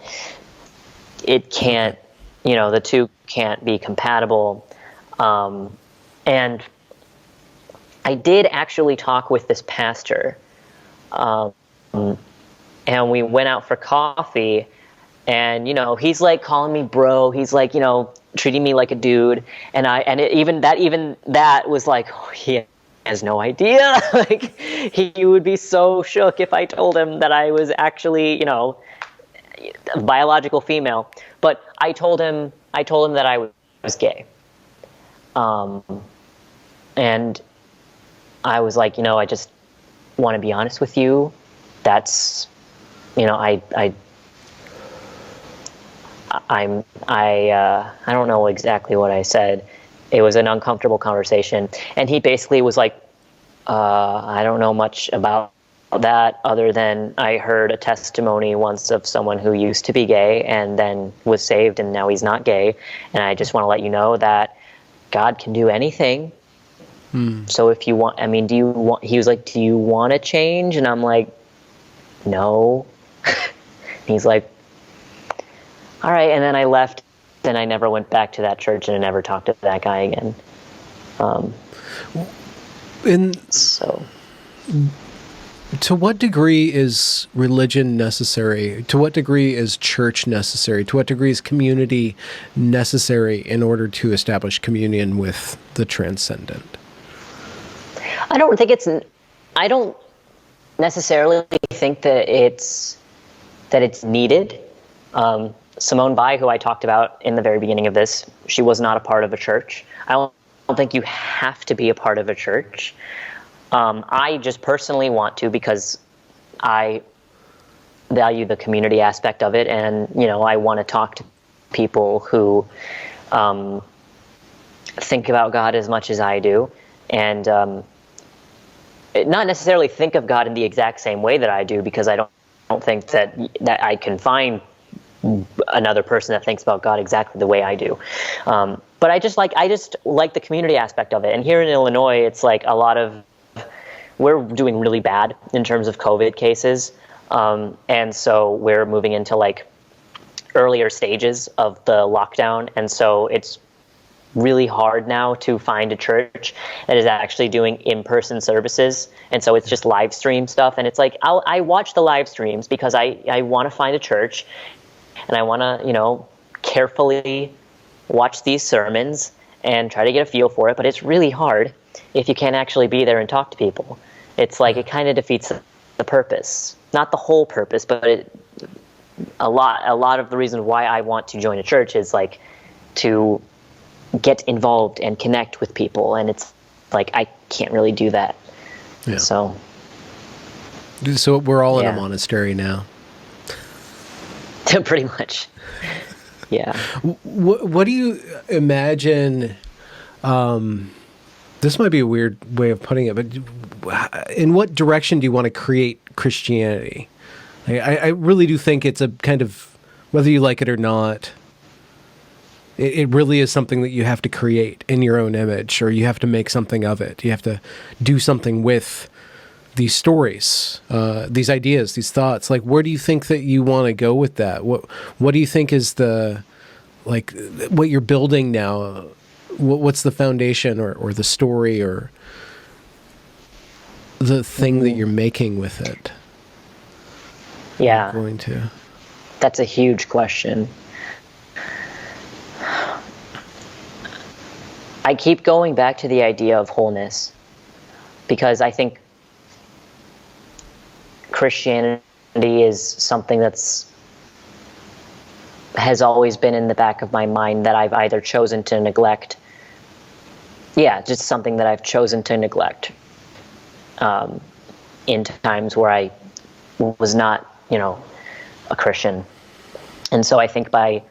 can't, the two can't be compatible. And I did actually talk with this pastor, and we went out for coffee, and he's like calling me bro. He's like treating me like a dude, and even that was like, oh, he has no idea. Like he would be so shook if I told him that I was actually a biological female. But I told him that I was gay, and I was like, I just want to be honest with you. That's, I don't know exactly what I said. It was an uncomfortable conversation, and he basically was like, I don't know much about that other than I heard a testimony once of someone who used to be gay and then was saved and now he's not gay, and I just want to let you know that God can do anything. So if you want, he was like, do you want to change? And I'm like, no. He's like, all right. And then I left, and I never went back to that church, and I never talked to that guy again. To what degree is religion necessary? To what degree is church necessary? To what degree is community necessary in order to establish communion with the transcendent? I don't necessarily think that it's needed. Simone Weil, who I talked about in the very beginning of this, she was not a part of a church. I don't think you have to be a part of a church. I just personally want to, because I value the community aspect of it, and I want to talk to people who think about God as much as I do, and not necessarily think of God in the exact same way that I do, because I don't think that I can find another person that thinks about God exactly the way I do. But I just like the community aspect of it. And here in Illinois, it's like we're doing really bad in terms of COVID cases. And so we're moving into like earlier stages of the lockdown. And so it's really hard now to find a church that is actually doing in-person services, and so it's just live stream stuff. And it's like I watch the live streams because I want to find a church, and I want to carefully watch these sermons and try to get a feel for it. But it's really hard if you can't actually be there and talk to people. It's like it kind of defeats the purpose, not the whole purpose, but a lot of the reason why I want to join a church is like to get involved and connect with people, and it's like I can't really do that. Yeah. So we're all in a monastery now. Pretty much. Yeah. What do you imagine? This might be a weird way of putting it, but in what direction do you want to create Christianity? I really do think it's a kind of, whether you like it or not, it really is something that you have to create in your own image, or you have to make something of it. You have to do something with these stories, these ideas, these thoughts. Like, where do you think that you want to go with that? What do you think is what you're building now? What's the foundation or the story or the thing that you're making with it? Yeah. Going to. That's a huge question. I keep going back to the idea of wholeness, because I think Christianity is something that's has always been in the back of my mind that I've either chosen to neglect. Yeah, just something that I've chosen to neglect in times where I was not, a Christian. And so I think by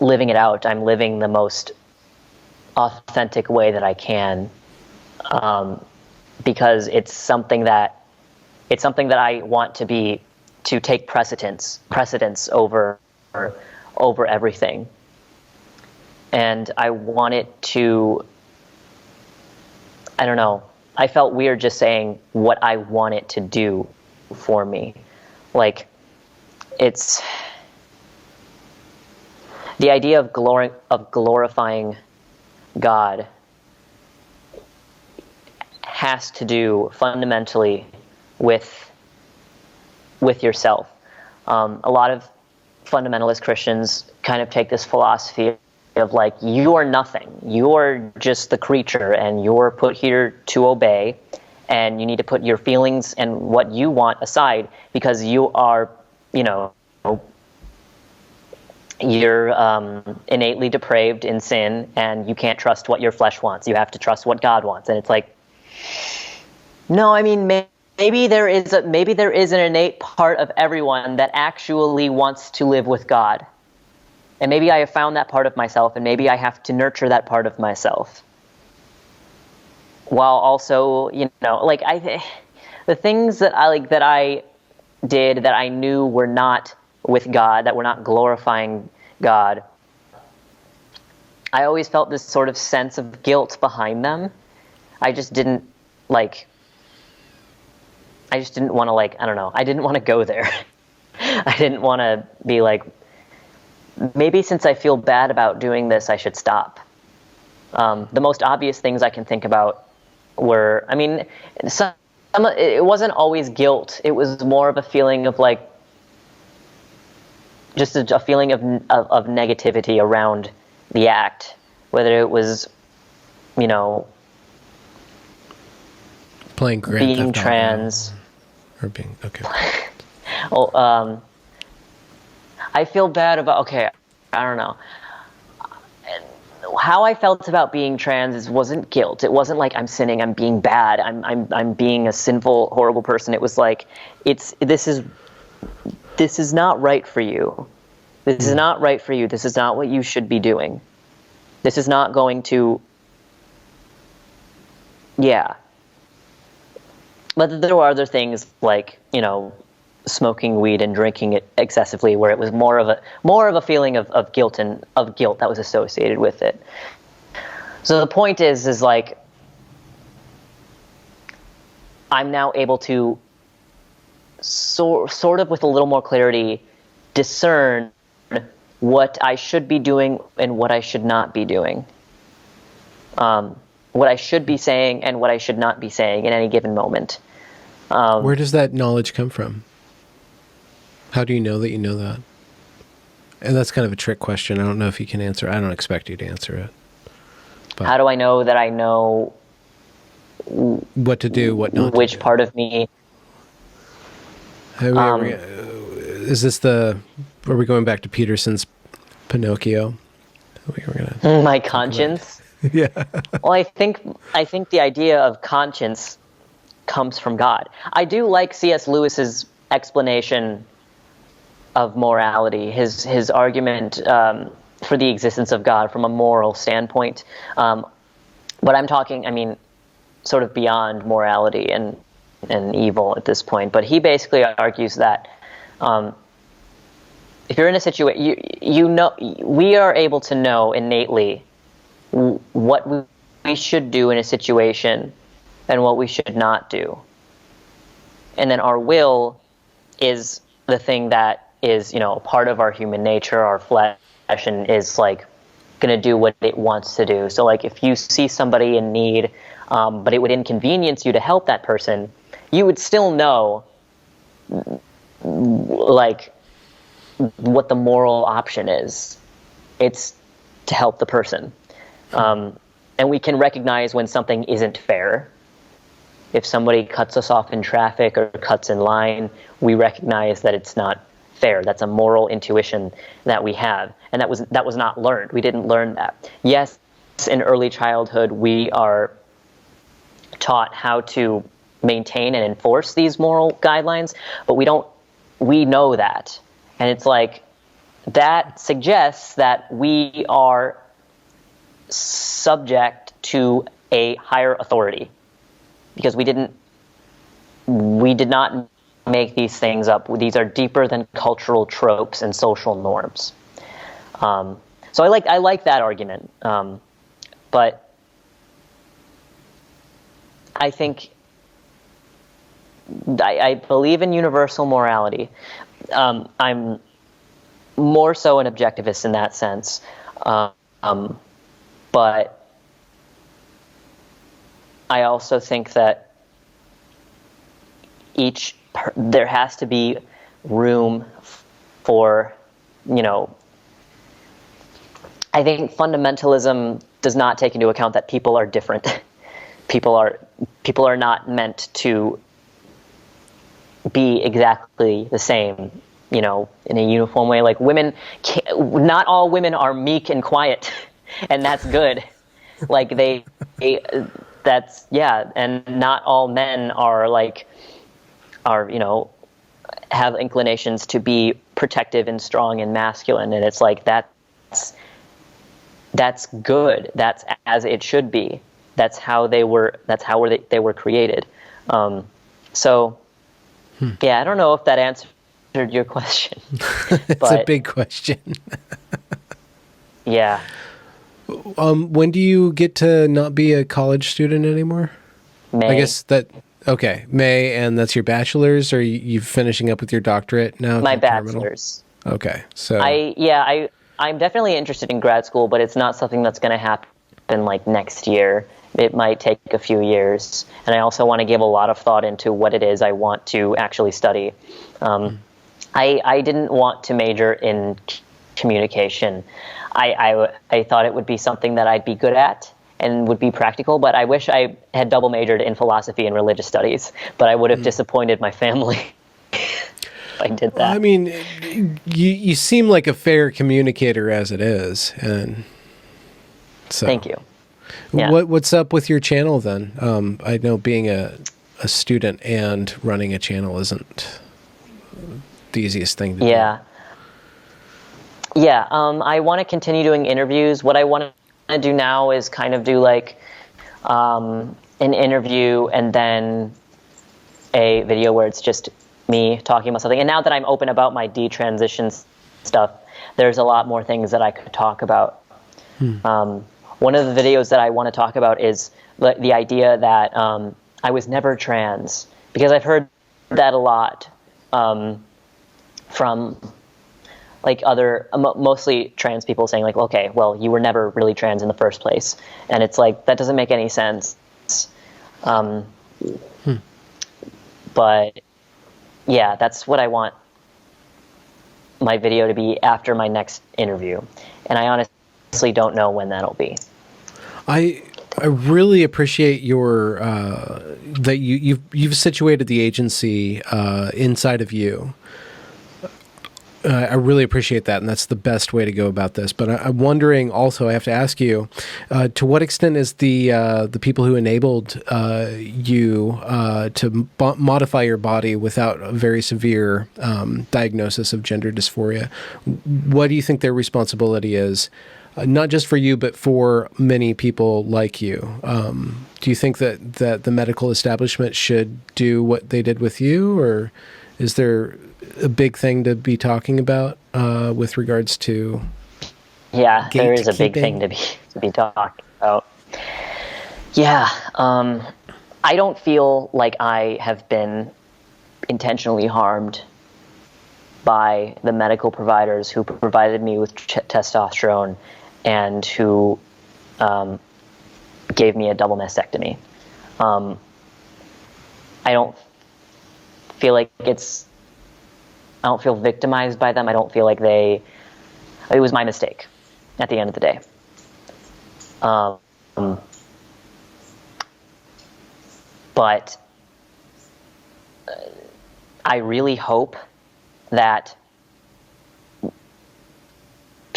living it out, I'm living the most authentic way that I can, because it's something that I want to take precedence over everything. And I want it to, I don't know, I felt weird just saying what I want it to do for me. Like, it's the idea of glorifying God has to do fundamentally with yourself. A lot of fundamentalist Christians kind of take this philosophy of like, you are nothing. You are just the creature, and you're put here to obey, and you need to put your feelings and what you want aside because you are, you're innately depraved in sin, and you can't trust what your flesh wants. You have to trust what God wants. And it's like, no, I mean, maybe there is an innate part of everyone that actually wants to live with God. And maybe I have found that part of myself, and maybe I have to nurture that part of myself. While also, the things that I did that I knew were not with God, that were not glorifying God, I always felt this sort of sense of guilt behind them. I just didn't want to, I don't know, I didn't want to go there. I didn't want to be like, maybe since I feel bad about doing this, I should stop. The most obvious things I can think about were, it wasn't always guilt. It was more of a feeling of like, just a feeling of negativity around the act, whether it was, playing Grand being Theft trans, or being okay. I feel bad about. Okay, I don't know. How I felt about being trans wasn't guilt. It wasn't like I'm sinning, I'm being bad, I'm being a sinful, horrible person. It was like, this is not right for you. This is not right for you. This is not what you should be doing. This is not going to, yeah. But there were other things like, smoking weed and drinking it excessively, where it was more of a feeling of guilt that was associated with it. So the point is like, I'm now able to sort of with a little more clarity discern what I should be doing and what I should not be doing. What I should be saying and what I should not be saying in any given moment. Where does that knowledge come from? How do you know that you know that? And that's kind of a trick question. I don't know if you can answer. I don't expect you to answer it. But how do I know that I know what to do, what not which to do? part of me? Is this are we going back to Peterson's Pinocchio? My conscience? Yeah. Well, I think the idea of conscience comes from God. I do like C.S. Lewis's explanation of morality, his argument for the existence of God from a moral standpoint. But I'm talking, sort of beyond morality and evil at this point. But he basically argues that if you're in a situation, we are able to know innately what we should do in a situation and what we should not do. And then our will is the thing that is, part of our human nature, our flesh, and is like going to do what it wants to do. So like if you see somebody in need, but it would inconvenience you to help that person, you would still know like what the moral option is. It's to help the person. And we can recognize when something isn't fair. If somebody cuts us off in traffic or cuts in line, we recognize that it's not fair. That's a moral intuition that we have, and that was not learned. We didn't learn that. Yes, in early childhood we are taught how to maintain and enforce these moral guidelines, but we know that, and it's like that suggests that we are subject to a higher authority, because we did not make these things up. These are deeper than cultural tropes and social norms. So I like that argument, but I think I believe in universal morality. I'm more so an objectivist in that sense, but I also think that there has to be room for, I think fundamentalism does not take into account that people are different. People are not meant to be exactly the same, in a uniform way. Like not all women are meek and quiet, and that's good. Like and not all men have inclinations to be protective and strong and masculine, and it's like that's good. That's as it should be. That's how they were created. Yeah, I don't know if that answered your question. It's a big question. Yeah. When do you get to not be a college student anymore? May. I guess okay, May, and that's your bachelor's, or you finishing up with your doctorate now? My bachelor's. Okay, so I'm definitely interested in grad school, but it's not something that's going to happen like next year. It might take a few years, and I also want to give a lot of thought into what it is I want to actually study. I didn't want to major in communication. I thought it would be something that I'd be good at and would be practical, but I wish I had double majored in philosophy and religious studies, but I would have disappointed my family if I did that. I mean, you seem like a fair communicator as it is, and so. Thank you. Yeah. What's up with your channel then? I know being a student and running a channel isn't the easiest thing to do. Yeah, I want to continue doing interviews. What I want to do now is kind of do like an interview and then a video where it's just me talking about something. And now that I'm open about my detransition stuff, there's a lot more things that I could talk about. One of the videos that I want to talk about is the idea that I was never trans, because I've heard that a lot from like mostly trans people saying like, okay, well, you were never really trans in the first place. And it's like, that doesn't make any sense. But yeah, that's what I want my video to be after my next interview. And I honestly don't know when that'll be. I really appreciate your that you've situated the agency inside of you. I really appreciate that, and that's the best way to go about this. But I'm wondering also, I have to ask you, to what extent is the people who enabled you to modify your body without a very severe diagnosis of gender dysphoria, what do you think their responsibility is? Not just for you, but for many people like you. Do you think that the medical establishment should do what they did with you, or is there a big thing to be talking about with regards to? Yeah, there is a big thing to be talking about. Yeah, I don't feel like I have been intentionally harmed by the medical providers who provided me with testosterone and who gave me a double mastectomy. I don't feel like I don't feel victimized by them. I don't feel like it was my mistake at the end of the day. But I really hope that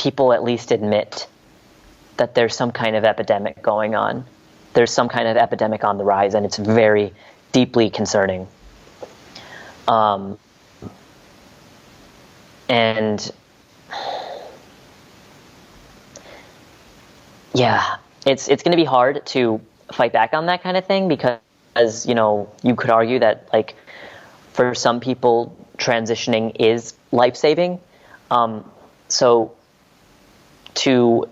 people at least admit that there's some kind of epidemic going on. There's some kind of epidemic on the rise, and it's very deeply concerning. And yeah, it's going to be hard to fight back on that kind of thing, because, you know, you could argue that, like, for some people, transitioning is life-saving. So to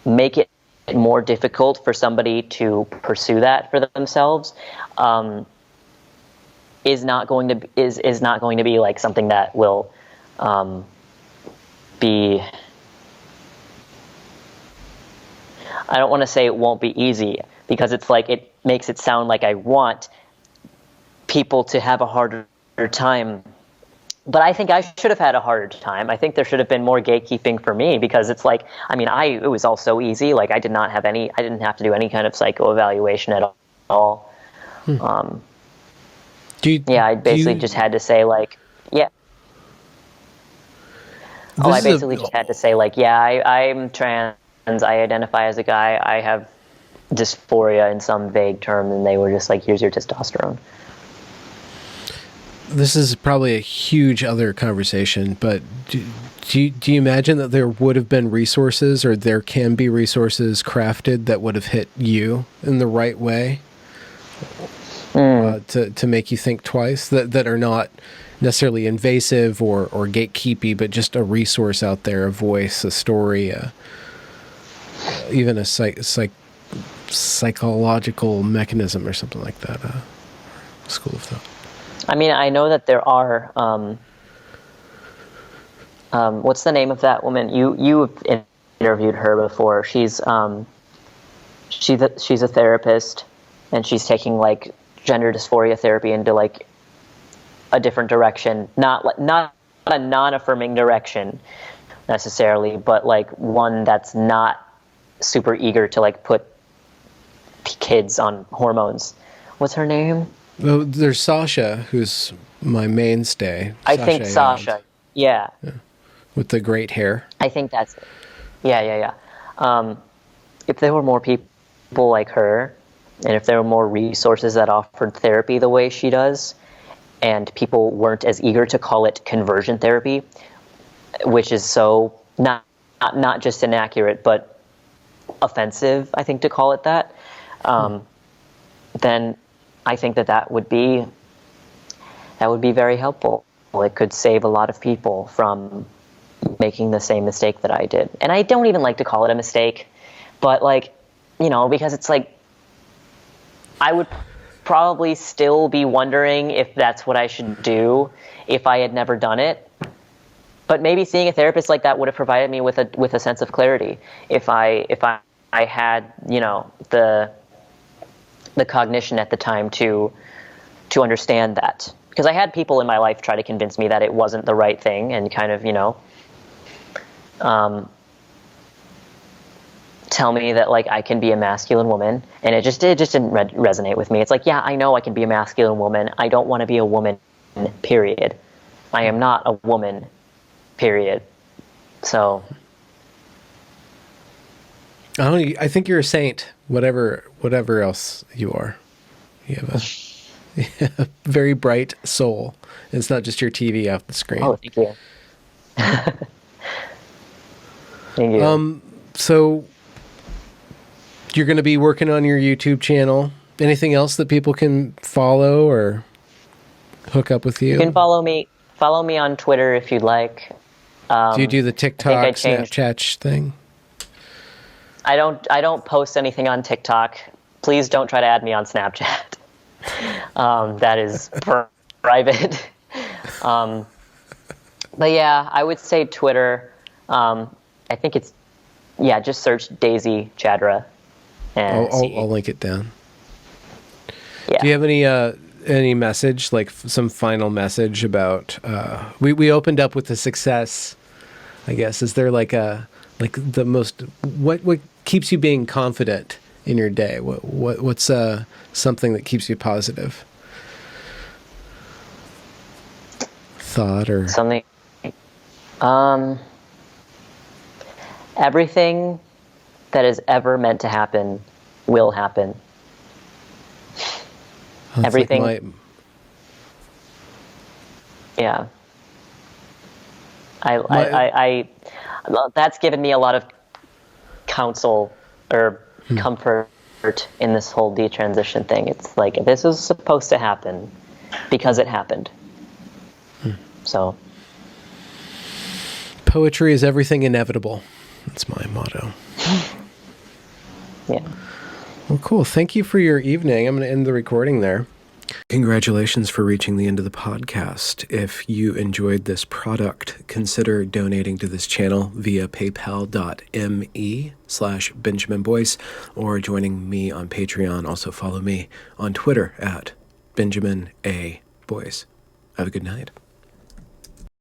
make it more difficult for somebody to pursue that for themselves is not going to be like something that will be. I don't want to say it won't be easy, because it's like, it makes it sound like I want people to have a harder time. But I think I should have had a harder time. I think there should have been more gatekeeping for me, because it's like, I mean, it was all so easy. Like, I didn't have to do any kind of psychoevaluation at all. I basically just had to say, like, yeah. I basically just had to say, like, yeah, I'm trans. I identify as a guy. I have dysphoria in some vague term, and they were just like, here's your testosterone. This is probably a huge other conversation, but do you imagine that there would have been resources, or there can be resources crafted that would have hit you in the right way to make you think twice, that are not necessarily invasive or gatekeepy, but just a resource out there, a voice, a story, even a psychological mechanism or something like that, school of thought? I mean, I know that there are. What's the name of that woman? You've interviewed her before. She's a therapist, and she's taking, like, gender dysphoria therapy into, like, a different direction, not a non-affirming direction necessarily, but, like, one that's not super eager to, like, put kids on hormones. What's her name? Well, there's Sasha, who's my mainstay. I think Sasha. Yeah. With the great hair. I think that's it. Yeah. If there were more people like her, and if there were more resources that offered therapy the way she does, and people weren't as eager to call it conversion therapy, which is so not just inaccurate, but offensive, I think, to call it that, then I think that would be very helpful. It could save a lot of people from making the same mistake that I did. And I don't even like to call it a mistake, but, like, you know, because it's like, I would probably still be wondering if that's what I should do if I had never done it. But maybe seeing a therapist like that would have provided me with a sense of clarity. If I had, you know, the cognition at the time to understand that, because I had people in my life try to convince me that it wasn't the right thing, and kind of, you know, tell me that, like, I can be a masculine woman, and it just didn't resonate with me. It's like, yeah, I know I can be a masculine woman. I don't want to be a woman, period. I am not a woman, period. So I think you're a saint, whatever else you are. You have a very bright soul. It's not just your TV off the screen. Oh, thank you. Thank you. So you're going to be working on your YouTube channel. Anything else that people can follow or hook up with you? You can follow me on Twitter if you'd like. Do you do the TikTok, Snapchat thing? I don't post anything on TikTok. Please don't try to add me on Snapchat. That is private. But yeah, I would say Twitter. I think it's, just search Daisy Chadra. And I'll link it down. Yeah. Do you have any message, like some final message about? We opened up with the success, I guess. Is there like the most what keeps you being confident in your day? What's something that keeps you positive? Thought or something. everything that is ever meant to happen will happen. That's Everything. like Yeah. That's given me a lot of counsel or comfort in this whole detransition thing. It's like, this is supposed to happen because it happened. So. Poetry is everything inevitable. That's my motto. Yeah. Well, cool. Thank you for your evening. I'm going to end the recording there. Congratulations for reaching the end of the podcast. If you enjoyed this product, consider donating to this channel via paypal.me/Benjamin Boyce or joining me on Patreon. Also follow me on Twitter at Benjamin A. Boyce. Have a good night.